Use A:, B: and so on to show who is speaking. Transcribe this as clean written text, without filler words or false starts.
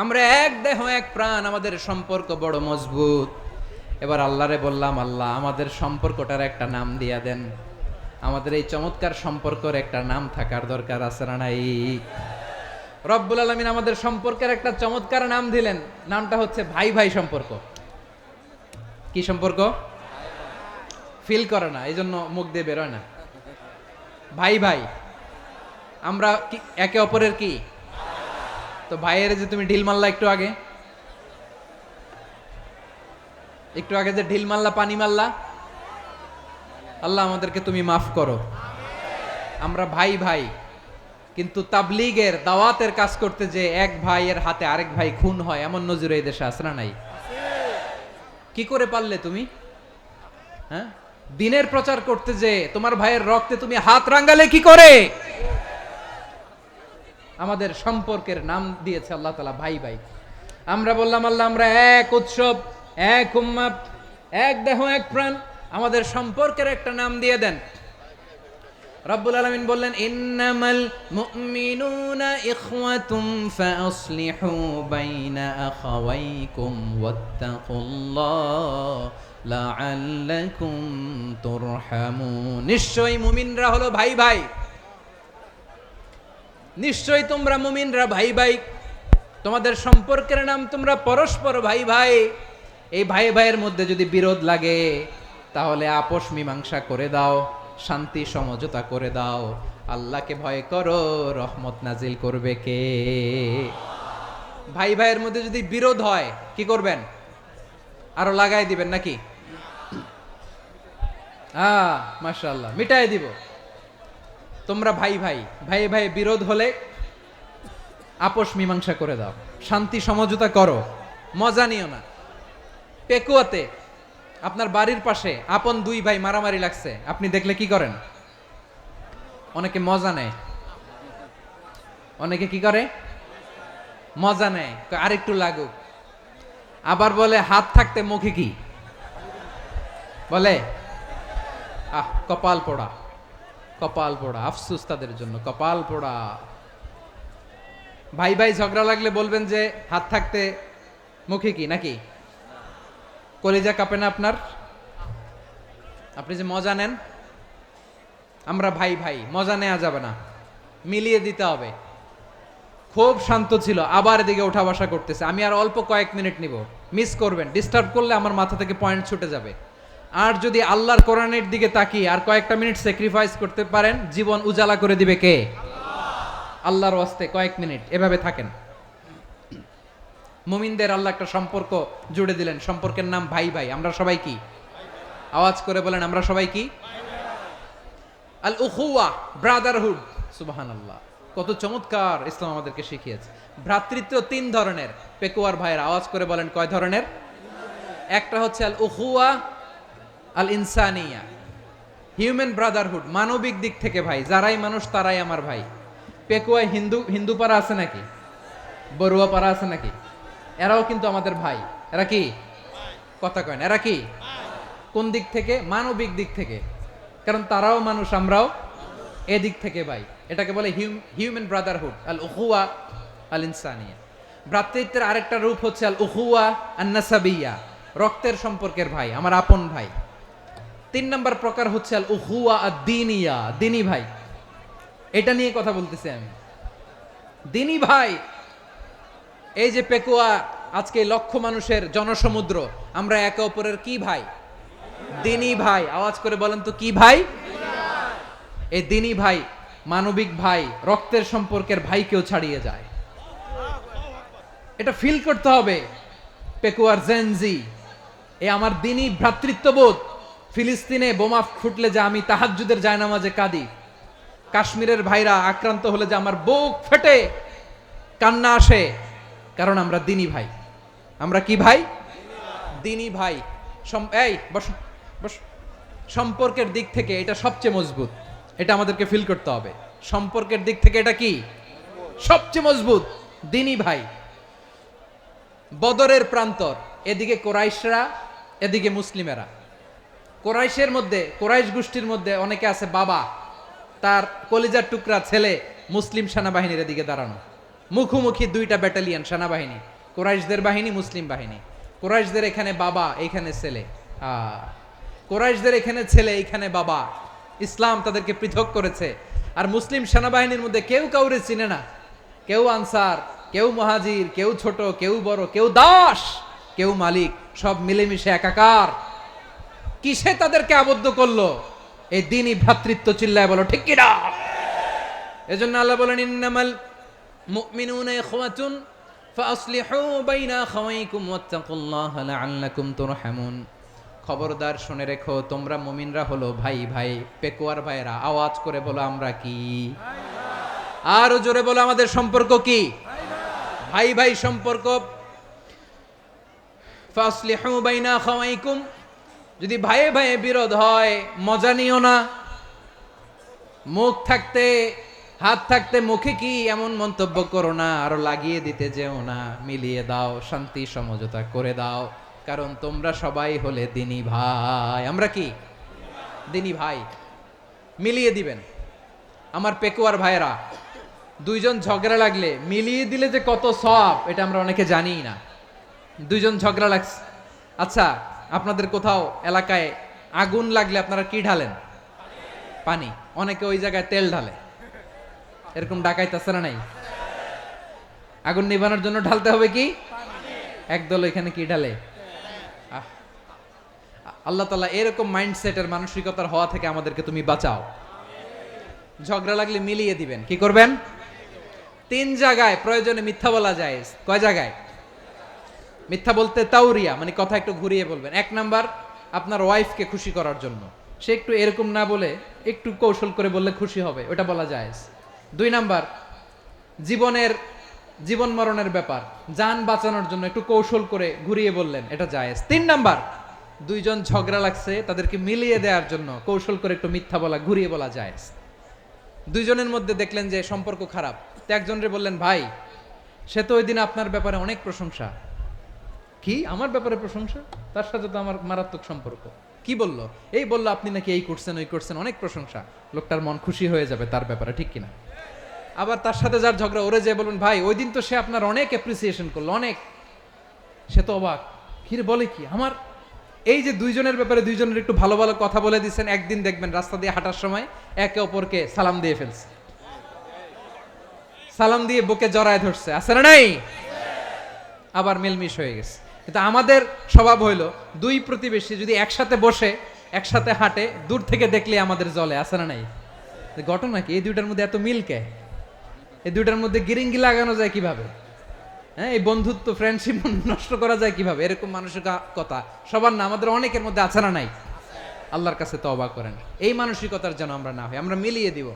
A: আমরা এক দেহ এক প্রাণ, আমাদের সম্পর্ক বড় মজবুত। এবার আল্লাহরে বললাম, আল্লাহ আমাদের সম্পর্কটার একটা নাম দিয়া দেন। আমাদের এই চমৎকার সম্পর্কের একটা নাম থাকার দরকার আছে না নাই? রব্বুল আলামিন আমাদের সম্পর্কের একটা চমৎকার নাম দিলেন। নামটা হচ্ছে ভাই ভাই সম্পর্ক। কি সম্পর্ক? ফিল করে না, এই জন্য মুখ দিয়ে বেরোয় না। ভাই ভাই, আমরা কি একে অপরের কি? তো ভাইয়ের যে তুমি ঢিল মারলা একটু আগে, যে ঢিল মারলা, পানি মারলা, আল্লাহ আমাদেরকে তুমি মাফ করো। আমরা ভাই ভাই, কিন্তু তাবলীগের দাওয়াতের কাজ করতে যে এক ভাইয়ের হাতে আরেক ভাই খুন হয়, এমন নজির এই দেশে আছে না নাই? কি করে পারলে তুমি? হ্যাঁ, দিনের প্রচার করতে যে তোমার ভাইয়ের রক্তে তুমি হাত রাঙ্গালে কি করে? আমাদের সম্পর্কের নাম দিয়েছে আল্লাহ তাআলা ভাই ভাই। আমরা বললাম, আল্লাহ আমরা এক উৎসব, এক উম্মাত, এক দেহ এক প্রাণ, আমাদের সম্পর্কের একটা নাম দিয়ে দেন। রব্বুল আলামিন বললেন, ইন্নামাল মুমিনুনা ইখওয়াতুম ফাসলিহু বাইনা আখাওয়াইকুম ওয়াত্তাকুল্লাহ লাআল্লাকুম তুরহামুন। নিশ্চয়ই মুমিনরা হলো ভাই ভাই, নিশ্চয়ই তোমরা মুমিনরা ভাই ভাই, তোমাদের সম্পর্কের নাম তোমরা পরস্পর ভাই ভাই। এই ভাই ভাইয়ের মধ্যে যদি বিরোধ লাগে, তাহলে আপোষ মীমাংসা করে দাও, শান্তি সমঝোতা করে দাও। আল্লাহকে ভয় করো, রহমত নাজিল করবে কে? ভাই ভাইয়ের মধ্যে যদি বিরোধ হয় কি করবেন? আরো লাগাই দিবেন নাকি? মাশাআল্লাহ, মিটাই দিব। তোমরা ভাই ভাই, ভাই ভাই বিরোধ হলে আপোষ মীমাংসা করে দাও, শান্তি সমঝোতা করো, মজা নিও না। পেকুয়াতে আপনার বাড়ির পাশে আপন দুই ভাই মারামারি লাগছে, আপনি দেখলে কি করেন? অনেকে মজা নেয়। অনেকে কি করে? মজা নেয়, আরেকটু লাগুক। আবার বলে হাত থাকতে মুখে কি বলে? কপাল পোড়া, কপাল পোড়া। আফসোস তাদের জন্য, কপাল পোড়া। ভাই ভাই ঝগড়া লাগলে বলবেন যে হাত থাকতে মুখে কি, নাকি? কলিজা কাঁপে না আপনার? আপনি যে মজা নেন। আমরা ভাই ভাই, মজা নেওয়া যাবে না, মিলিয়ে দিতে হবে। খুব শান্ত ছিল, আবার এদিকে ওঠা বসা করতেছে। আমি আর অল্প কয়েক মিনিট নিব, মিস করবেন। ডিস্টার্ব করলে আমার মাথা থেকে পয়েন্ট ছুটে যাবে। আর যদি আল্লাহর কোরআনের দিকে তাকিয়ে আর কয়েকটা মিনিট স্যাক্রিফাইস করতে পারেন, জীবন উজালা করে দিবে কে? আল্লাহর ওয়াস্তে কয়েক মিনিট এভাবে থাকেন। মুমিনদের আল্লাহ একটা সম্পর্ক জুড়ে দিলেন, সম্পর্কের নাম ভাই ভাই। আমরা সবাই কি? আওয়াজ করে বলেন, আমরা সবাই কি? আল উখুয়া, ব্রাদারহুড। সুবহানাল্লাহ, কত চমৎকার ইসলাম আমাদেরকে শিখিয়েছে। ভ্রাতৃত্ব তিন ধরনের। পেকুয়ার ভাইয়ের আওয়াজ করে বলেন, কয় ধরনের? একটা হচ্ছে আল উখুয়া আল ইনসানিয়া, হিউম্যান ব্রাদারহুড, মানবিক দিক থেকে ভাই। যারাই মানুষ তারাই আমার ভাই। পেকুয়ায় হিন্দু পাড়া আছে নাকি? বড়ুয়া পাড়া আছে নাকি? এরাও কিন্তু আমাদের ভাই। এরা কি? কথা কয় না, এরা কি? কোন দিক থেকে? মানবিক দিক থেকে। কারণ তারাও মানুষ, আমরাও এদিক থেকে ভাই। এটাকে বলে হিউম্যান ব্রাদারহুড, আল উখুয়া আল ইনসানিয়া। ভ্রাতৃত্বের আরেকটা রূপ হচ্ছে আল উখুয়া আন নাসাবিয়া, রক্তের সম্পর্কের ভাই, আমার আপন ভাই। তিন নম্বর প্রকার হচ্ছে আল উখুয়া আদ দ্বীনিয়া, দ্বীনি ভাই। এটা নিয়ে কথা বলতেছি আমি। দ্বীনি ভাই, এই যে পেকুয়া, আজকে লক্ষ মানুষের জনসমুদ্র, আমরা একে অপরের কি ভাই? দ্বীনি ভাই। আওয়াজ করে বলেন তো, কি ভাই? এই দ্বীনি ভাই, মানবিক ভাই, রক্তের সম্পর্কের ভাইকেও ছাড়িয়ে যায়। এটা ফিল করতে হবে। পেকুয়ার জেনজি, এ আমার দ্বীনি ভ্রাতৃত্ববোধ। ফিলিস্তিনে বোমা ফুটলে যে আমি তাহাজ্জুদের জায়নামাজে কাঁদি, কাশ্মীরের ভাইরা আক্রান্ত হলে যে আমার বুক ফেটে কান্না আসে, কারণ আমরা দ্বীনি ভাই। আমরা কি ভাই? দ্বীনি ভাই। এই বস বস। সম্পর্কের দিক থেকে এটা সবচেয়ে মজবুত। এটা আমাদেরকে ফিল করতে হবে। সম্পর্কের দিক থেকে এটা কি? সবচেয়ে মজবুত, দ্বীনি ভাই। বদরের প্রান্তর, এদিকে কোরাইশরা, এদিকে মুসলিমেরা। কোরাইশের মধ্যে, কোরাইশ গোষ্ঠীর মধ্যে অনেকে আছে বাবা, তার কলিজার টুকরা ছেলে মুসলিম সেনাবাহিনীর এদিকে দাঁড়ানো, মুখোমুখি দুইটা ব্যাটালিয়ন সেনাবাহিনী, কুরাইশদের বাহিনী, মুসলিম বাহিনী। কুরাইশদের এখানে বাবা, এইখানে ছেলে। কুরাইশদের এখানে ছেলে, এইখানে বাবা। ইসলাম তাদেরকে পৃথক করেছে। আর মুসলিম সেনাবাহিনীর মধ্যে কেউ কাউরে চিনে না, কেউ আনসার, কেউ মুহাজির, কেউ ছোট, কেউ বড়, কেউ দাস, কেউ মালিক, সব মিলেমিশে একাকার। কিসে তাদেরকে আবদ্ধ করলো? এই দ্বীনি ভ্রাতৃত্ব। চিল্লায় বলো ঠিক কিনা? এজন্য আল্লাহ বলেন, ইন্নামাল মুমিনুনা ইখওয়াতুন ফাসলিহু বাইনা আখাওয়াইকুম ওয়াত্তাকুল্লাহা লাআল্লাকুম তুরহামুন। খবরদার শুনে রেখো, তোমরা মুমিনরা হলো ভাই ভাই, পেকুয়ার ভাইরা। আওয়াজ করে বলো আমরা কি? আরো জোরে বলো আমাদের সম্পর্ক কি? ভাই ভাই সম্পর্ক। ফাসলিহু বাইনা আখাওয়াইকুম, যদি ভাইয়ে ভাইয়ে বিরোধ হয় মজা নিও না। মুখ থাকতে, হাত থাকতে মুখে কি এমন মন্তব্য করো না, আরো লাগিয়ে দিতে যেও না। মিলিয়ে দাও, শান্তি সমঝোতা করে দাও, কারণ তোমরা সবাই হলে দিনী ভাই। আমরা কি? দিনী ভাই। মিলিয়ে দিবেন। আমার পেকুয়ার ভাইয়েরা, দুইজন ঝগড়া লাগলে মিলিয়ে দিলে যে কত সওয়াব, এটা আমরা অনেকে জানিই না। দুইজন ঝগড়া লাগছে, আচ্ছা আপনাদের কোথাও এলাকায় আগুন লাগলে আপনারা কি ঢালেন? পানি। অনেকে ওই জায়গায় তেল ঢালে। এরকম ডাকাইতে আছে না নাই? আগুন নিভানোর জন্য ঢালতে হবে কি? একদল এখানে কি ঢালে? আল্লাহ তাআলা এরকম মাইন্ডসেটের মানসিকতার হওয়া থেকে আমাদেরকে তুমি বাঁচাও। ঝগড়া লাগলে মিলিয়ে দিবেন। কি করবেন? 3 জায়গায় প্রয়োজনে মিথ্যা বলা যায়। কয় জায়গায় মিথ্যা বলতে? তাওরিয়া, মানে কথা একটু ঘুরিয়ে বলবেন। 1 নাম্বার, আপনার ওয়াইফকে খুশি করার জন্য। সে একটু এরকম না বলে একটু কৌশল করে বললে খুশি হবে, ওটা বলা যায়। 2 নাম্বার, জীবন মরণের ব্যাপার, জান বাঁচানোর জন্য একটু কৌশল করে ঘুরিয়ে বললেন, এটা জায়েজ। 3 নাম্বার, দুইজন ঝগড়া লাগছে তাদেরকে মিলিয়ে দেওয়ার জন্য কৌশল করে একটু মিথ্যা বলা, ঘুরিয়ে বলা জায়েজ। দুইজনের মধ্যে দেখলেন যে সম্পর্ক খারাপ, তো একজনরে বললেন, ভাই সে তো ওই দিন আপনার ব্যাপারে অনেক প্রশংসা। কি আমার ব্যাপারে প্রশংসা? তার সাথে তো আমার মারাত্মক সম্পর্ক। কি বললো? এই বললো আপনি নাকি এই করছেন ওই করছেন, অনেক প্রশংসা। লোকটার মন খুশি হয়ে যাবে তার ব্যাপারে, ঠিক কিনা? আবার তার সাথে যার ঝগড়া, ওরে যে বলুন, ভাই ওই দিন তো সে আপনার অনেক অ্যাপ্রিসিয়েশন করলো, অনেক। সে তো অবাক, কি রে বলে কি? আমার এই যে দুইজনের ব্যাপারে দুইজনের একটু ভালো ভালো কথা বলে দিচ্ছেন, একদিন দেখবেন রাস্তা দিয়ে হাঁটার সময় একে অপরকে সালাম দিয়ে ফেলছে, সালাম দিয়ে বুকে জড়ায় ধরছে, আছে না নাই? আবার মিলমিশ হয়ে গেছে। কিন্তু আমাদের স্বভাব হইলো, দুই প্রতিবেশী যদি একসাথে বসে একসাথে হাঁটে, দূর থেকে দেখলে আমাদের জলে, আছে না নাই? ঘটনা কি? এই দুইটার মধ্যে এত মিল কে? এই দুইটার মধ্যে গিরিঙ্গি লাগানো যায় কিভাবে? হ্যাঁ, এই বন্ধুত্ব, ফ্রেন্ডশিপ নষ্ট করা যায় কিভাবে? এরকম মানসিকতা সবার না, আমাদের অনেকের মধ্যে আছে না নাই? আল্লাহর কাছে তওবা করেন, এই মানসিকতার যেন আমরা না হই। আমরা মিলিয়ে দিব।